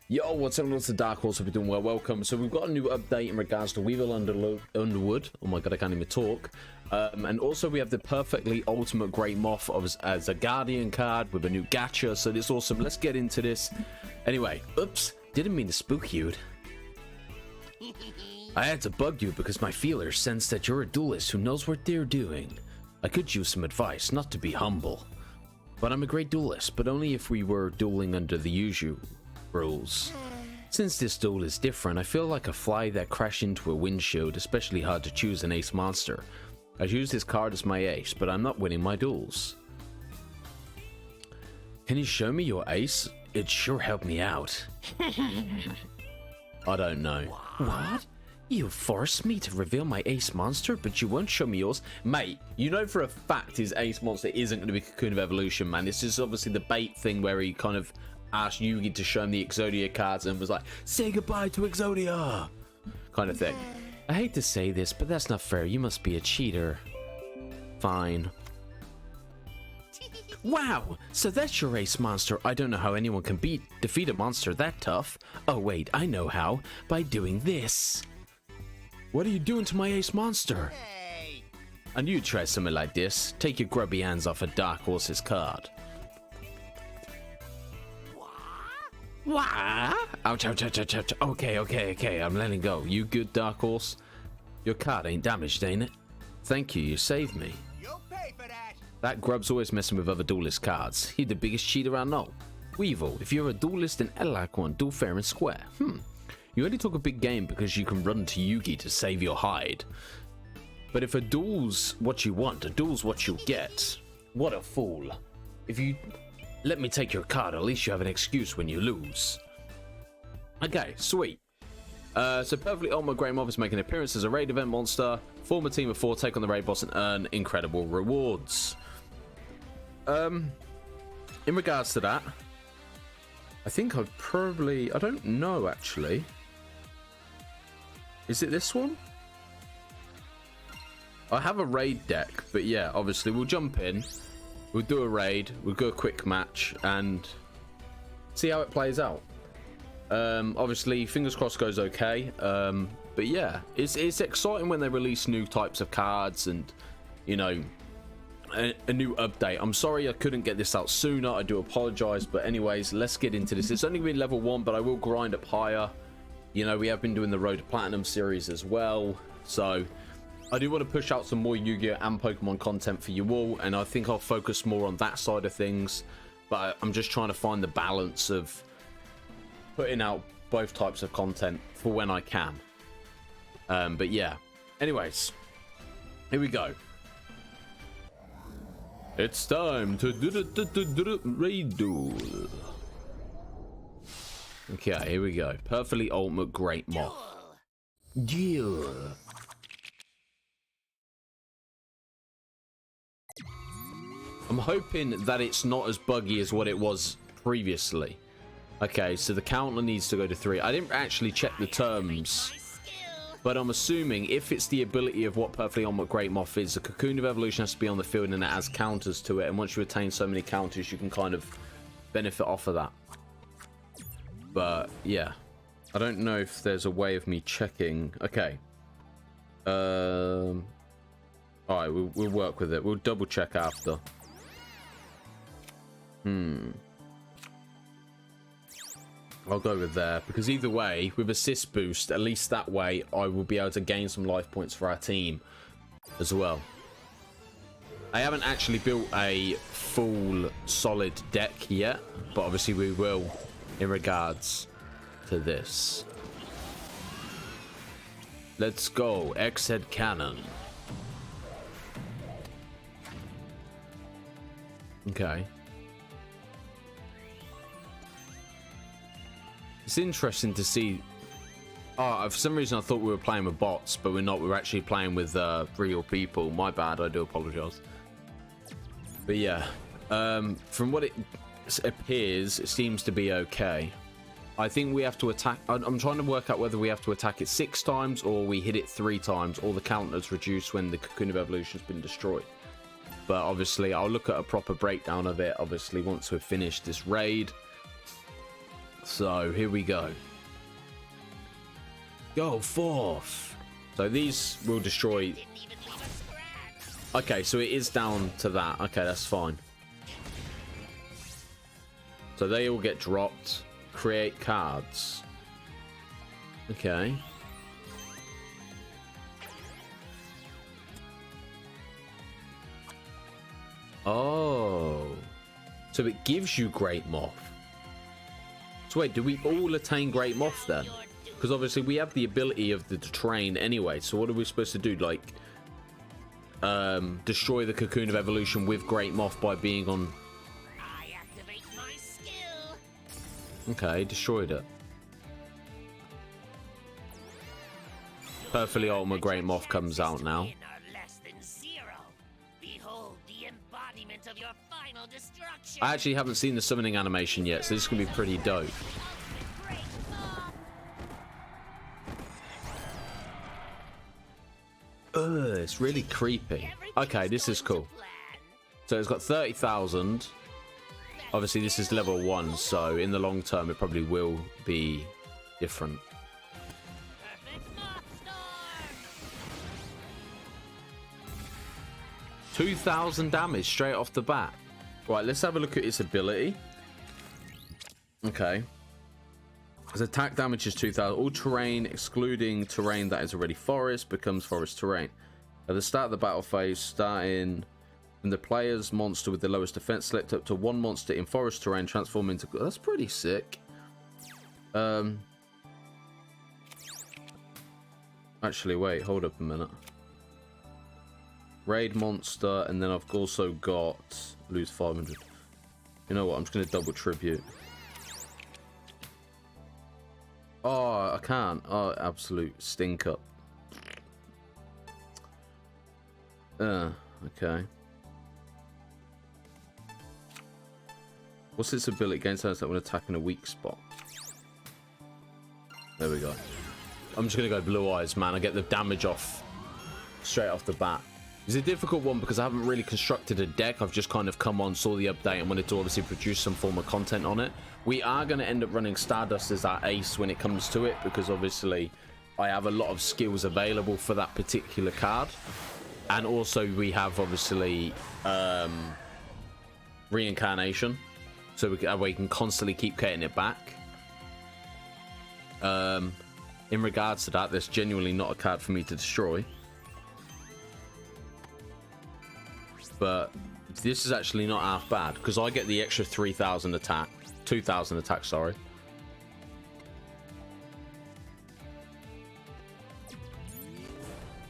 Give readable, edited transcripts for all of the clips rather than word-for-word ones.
Yo, what's up? What's the Dark Horse? Hope you're doing well. Welcome. So we've got a new update in regards to Weevil Underwood. Oh my god, I can't even talk. And also we have the perfectly ultimate great moth as a guardian card with a new gacha. So it's awesome. Let's get into this. Anyway, oops, didn't mean to spook you. I had to bug you because my feelers sense that you're a duelist who knows what they're doing. I could use some advice, not to be humble, but I'm a great duelist, but only if we were dueling under the usual rules. Since this duel is different, I feel like a fly that crashed into a windshield, especially hard to choose an ace monster. I use this card as my ace, but I'm not winning my duels. Can you show me your ace? It'd sure help me out. I don't know. What? You forced me to reveal my ace monster, but you won't show me yours? Mate, you know for a fact his ace monster isn't going to be Cocoon of Evolution, man. This is obviously the bait thing where he kind of asked Yugi to show him the Exodia cards and was like, say goodbye to Exodia, kind of thing. I hate to say this, but that's not fair. You must be a cheater. Fine. Wow, so that's your ace monster. I don't know how anyone can defeat a monster that tough. Oh wait, I know how. By doing this. What are you doing to my ace monster? Hey. I knew you'd try something like this. Take your grubby hands off a Dark Horse's card. What? Ouch, ouch, ouch, ouch, ouch. Okay, I'm letting go. You good, Dark Horse? Your card ain't damaged, ain't it? Thank you, you saved me. You'll pay for that. That grub's always messing with other duelist cards. He's the biggest cheater I know. Weevil, if you're a duelist and like one, duel fair and square. You only talk a big game because you can run to Yugi to save your hide. But if a duel's what you want, a duel's what you'll get. What a fool. If you let me take your card, at least you have an excuse when you lose. Okay, sweet. So Perfectly Ultimate Great Moth is making an appearance as a raid event monster. Form a team of 4, take on the raid boss and earn incredible rewards. In regards to that, I think I don't know actually. Is it this one? I have a raid deck, but yeah, obviously we'll jump in. We'll do a raid, we'll go a quick match and see how it plays out. Obviously, fingers crossed goes okay. But yeah, it's exciting when they release new types of cards and, you know, a new update. I'm sorry I couldn't get this out sooner. I do apologize. But anyways, let's get into this. It's only been level 1, but I will grind up higher. You know, we have been doing the Road to Platinum series as well. So I do want to push out some more Yu-Gi-Oh! And Pokemon content for you all, and I think I'll focus more on that side of things. But I'm just trying to find the balance of putting out both types of content for when I can. But yeah, anyways, here we go. It's time to do the raid duel. Okay, here we go. Perfectly Ultimate Great Moth. Duel. I'm hoping that it's not as buggy as what it was previously. Okay, so the counter needs to go to 3. I didn't actually check the terms, but I'm assuming if it's the ability of what Perfectly Ultimate Great Moth is, the Cocoon of Evolution has to be on the field and it has counters to it, and once you attain so many counters, you can kind of benefit off of that. But yeah, I don't know if there's a way of me checking. Okay. Alright, we'll work with it. We'll double check after. I'll go with there, because either way, with assist boost, at least that way, I will be able to gain some life points for our team as well. I haven't actually built a full solid deck yet, but obviously we will in regards to this. Let's go, X-Head Cannon. Okay. It's interesting to see. Oh, for some reason I thought we were playing with bots, but we're not. We're actually playing with real people. My bad. I do apologize. But yeah, from what it appears, it seems to be okay. I think we have to attack. I'm trying to work out whether we have to attack it 6 times or we hit it 3 times, or the counters reduce when the Cocoon of Evolution has been destroyed. But obviously, I'll look at a proper breakdown of it. Obviously, once we've finished this raid. So here we go. Go forth. So these will destroy. Okay, so it is down to that. Okay, that's fine. So they all get dropped. Create cards. Okay. Oh. So it gives you Great Moth. So wait, do we all attain Great Moth then? Because obviously we have the ability of the terrain anyway. So what are we supposed to do? Like, destroy the Cocoon of Evolution with Great Moth by being on... I activate my skill. Okay, destroyed it. Perfectly Ultimate Great Moth comes out now. Of your final destruction. I actually haven't seen the summoning animation yet, so this is going to be pretty dope. Ugh, it's really creepy. Okay, this is cool. So it's got 30,000. Obviously, this is level 1, so in the long term, it probably will be different. 2,000 damage straight off the bat. Right, let's have a look at its ability. Okay. Its attack damage is 2,000. All terrain, excluding terrain that is already forest, becomes forest terrain. At the start of the battle phase, starting from the player's monster with the lowest defense, select up to one monster in forest terrain, transform into... That's pretty sick. Actually, wait, hold up a minute. Raid monster, and then I've also got lose 500. You know what? I'm just going to double tribute. Oh, I can't. Oh, absolute stink up. Okay. What's its ability? Gain turns that when attacking a weak spot. There we go. I'm just going to go blue eyes, man. I get the damage off straight off the bat. It's a difficult one because I haven't really constructed a deck. I've just kind of come on, saw the update, and wanted to obviously produce some form of content on it. We are going to end up running Stardust as our ace when it comes to it, because obviously I have a lot of skills available for that particular card. And also we have obviously reincarnation, so we can constantly keep getting it back. In regards to that, there's genuinely not a card for me to destroy. But this is actually not half bad, because I get the extra 3,000 attack. 2,000 attack, sorry.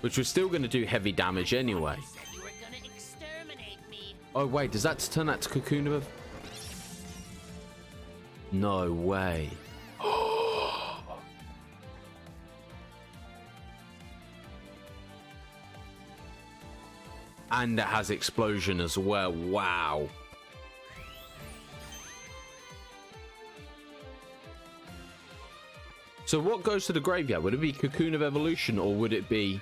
Which we're still going to do heavy damage anyway. Oh, wait, does that turn that to Cocoon of... No way. And it has explosion as well. Wow. So what goes to the graveyard? Would it be Cocoon of Evolution, or would it be...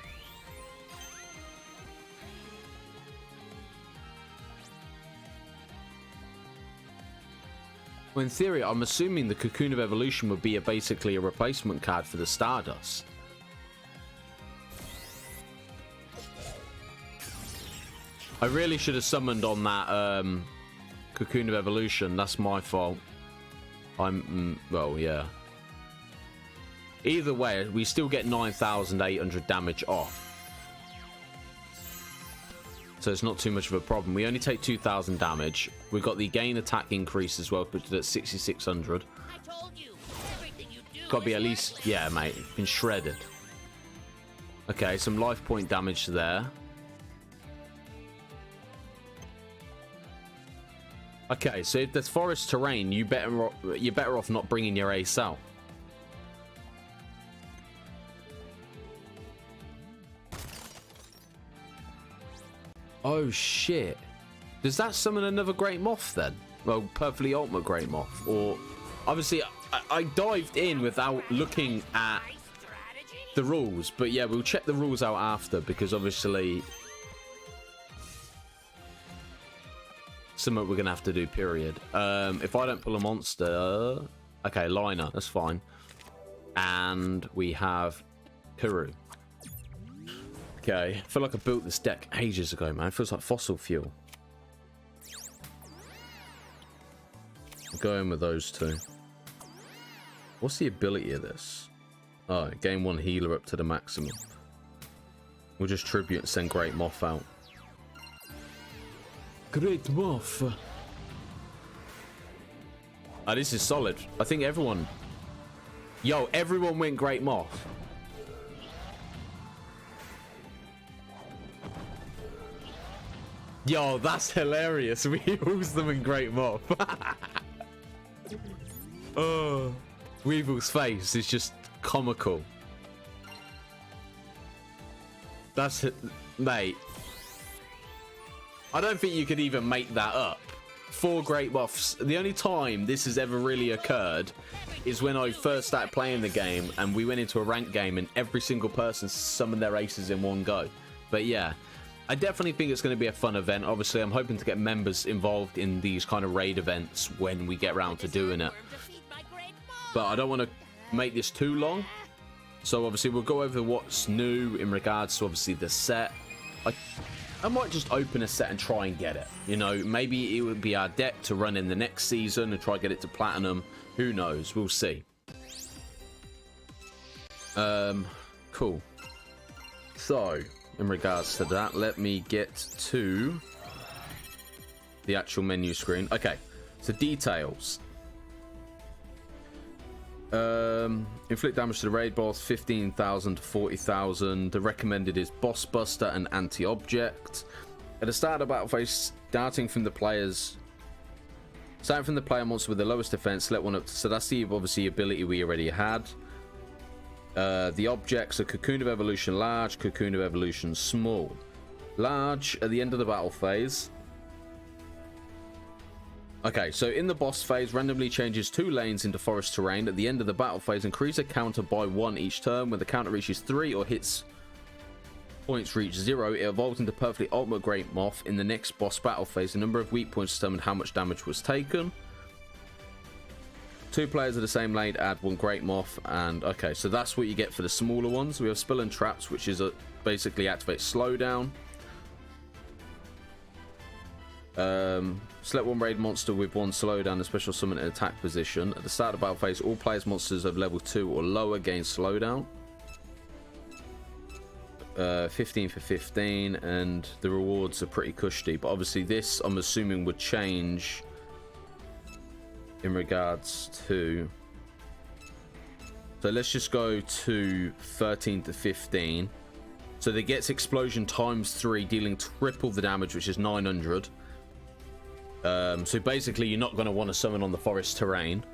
Well, in theory, I'm assuming the Cocoon of Evolution would be basically a replacement card for the Stardust. I really should have summoned on that Cocoon of Evolution. That's my fault. Well, yeah. Either way, we still get 9,800 damage off. So it's not too much of a problem. We only take 2,000 damage. We've got the gain attack increase as well, which is at 6,600. Got to be at least... Yeah, mate. Been shredded. Okay, some life point damage there. Okay, so if there's forest terrain, you're better off not bringing your ace out. Oh shit! Does that summon another Great Moth then? Well, perfectly ultimate Great Moth, or obviously I dived in without looking at the rules, but yeah, we'll check the rules out after, because obviously. Something we're gonna have to do, period. If I don't pull a monster, Okay, Liner, that's fine. And we have Kuru. Okay, I feel like I built this deck ages ago, man. It feels like fossil fuel. I'm going with those two. What's the ability of this? Oh, gain 1 healer up to the maximum. We'll just tribute and send Great Moth out. Great Moth. Oh, this is solid. I think everyone... Yo, everyone went Great Moth. Yo, that's hilarious. We used them in Great Moth. Oh, Weevil's face is just comical. That's... Mate. I don't think you could even make that up. 4 Great Moths. The only time this has ever really occurred is when I first started playing the game and we went into a ranked game and every single person summoned their aces in one go. But yeah, I definitely think it's going to be a fun event. Obviously, I'm hoping to get members involved in these kind of raid events when we get around to doing it. But I don't want to make this too long. So obviously, we'll go over what's new in regards to obviously the set. I might just open a set and try and get it. You know, maybe it would be our deck to run in the next season and try to get it to platinum. Who knows? We'll see. Cool. So, in regards to that, let me get to the actual menu screen. Okay, so details. Inflict damage to the raid boss 15,000 to 40,000. The recommended is Boss Buster and Anti-Object. At the start of the battle phase, starting from the player monster with the lowest defense, select one up. So that's the obviously ability we already had. The objects are Cocoon of Evolution large, Cocoon of Evolution small. Large at the end of the battle phase. Okay, so in the boss phase, randomly changes 2 lanes into forest terrain. At the end of the battle phase, increase a counter by 1 each turn. When the counter reaches 3 or hits points reach 0, it evolves into perfectly ultimate Great Moth. In the next boss battle phase, the number of weak points determine how much damage was taken. 2 players of the same lane add 1 Great Moth, and okay, so that's what you get for the smaller ones. We have Spill and Traps, which is basically activate slowdown. Select 1 raid monster with 1 slowdown and special summon in attack position. At the start of the battle phase, all players' monsters of level 2 or lower gain slowdown. 15 for 15, and the rewards are pretty cushy. But obviously this, I'm assuming, would change in regards to... So let's just go to 13 to 15. So that gets explosion times 3, dealing triple the damage, which is 900. So basically you're not going to want to summon on the forest terrain.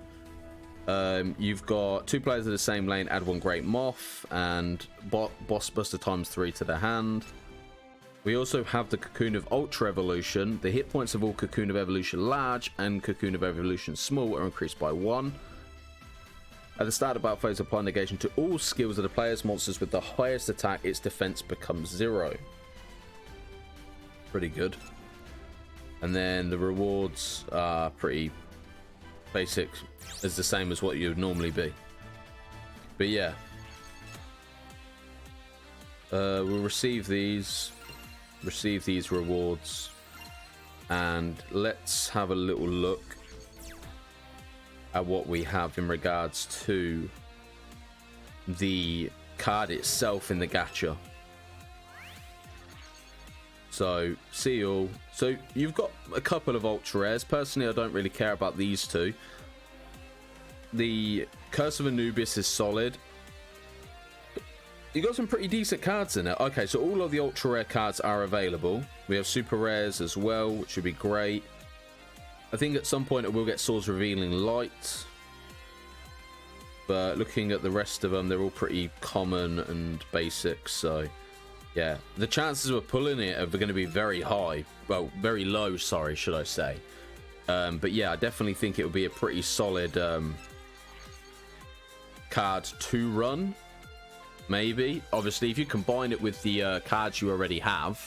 You've got 2 players of the same lane add 1 Great Moth, and Boss Buster times 3 to the hand. We also have the Cocoon of Ultra Evolution. The hit points of all Cocoon of Evolution large and Cocoon of Evolution small are increased by 1. At the start of battle phase, apply negation to all skills of the player's monsters with the highest attack. Its defense becomes 0. Pretty good. And then the rewards are pretty basic, as the same as what you would normally be. But yeah, we'll receive these rewards, and let's have a little look at what we have in regards to the card itself in the gacha. So, see all. So, you've got a couple of ultra rares. Personally, I don't really care about these 2. The Curse of Anubis is solid. You got some pretty decent cards in it. Okay, so all of the ultra rare cards are available. We have super rares as well, which would be great. I think at some point it will get Swords Revealing Light. But looking at the rest of them, they're all pretty common and basic, so... yeah, the chances of pulling it are going to be very high. Well, very low, sorry, should I say. But yeah, I definitely think it would be a pretty solid card to run. Maybe. Obviously, if you combine it with the cards you already have.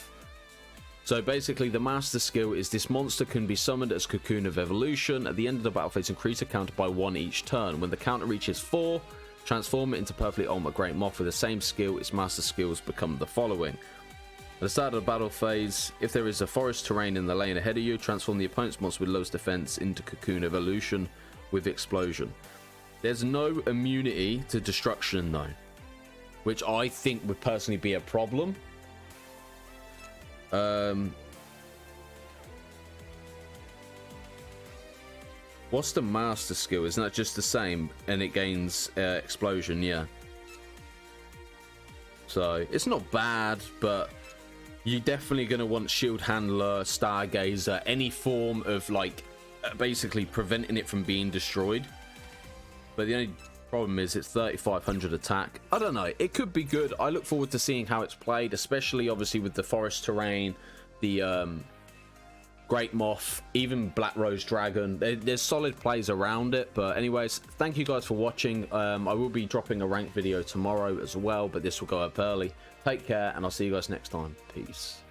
So basically, the master skill is this monster can be summoned as Cocoon of Evolution. At the end of the battle phase, increase the counter by 1 each turn. When the counter reaches 4, transform it into Perfectly Ultimate Great Moth with the same skill. Its master skills become the following. At the start of the battle phase, if there is a forest terrain in the lane ahead of you, transform the opponent's monster with lowest defense into Cocoon Evolution with Explosion. There's no immunity to destruction though, which I think would personally be a problem. What's the master skill? Isn't that just the same? And it gains explosion, yeah. So it's not bad, but you're definitely going to want Shield Handler, Stargazer, any form of like basically preventing it from being destroyed. But the only problem is it's 3500 attack. I don't know, it could be good. I look forward to seeing how it's played, especially obviously with the forest terrain, the Great Moth, even Black Rose Dragon. There's solid plays around it. But anyways, thank you guys for watching. I will be dropping a ranked video tomorrow as well, but this will go up early. Take care, and I'll see you guys next time. Peace.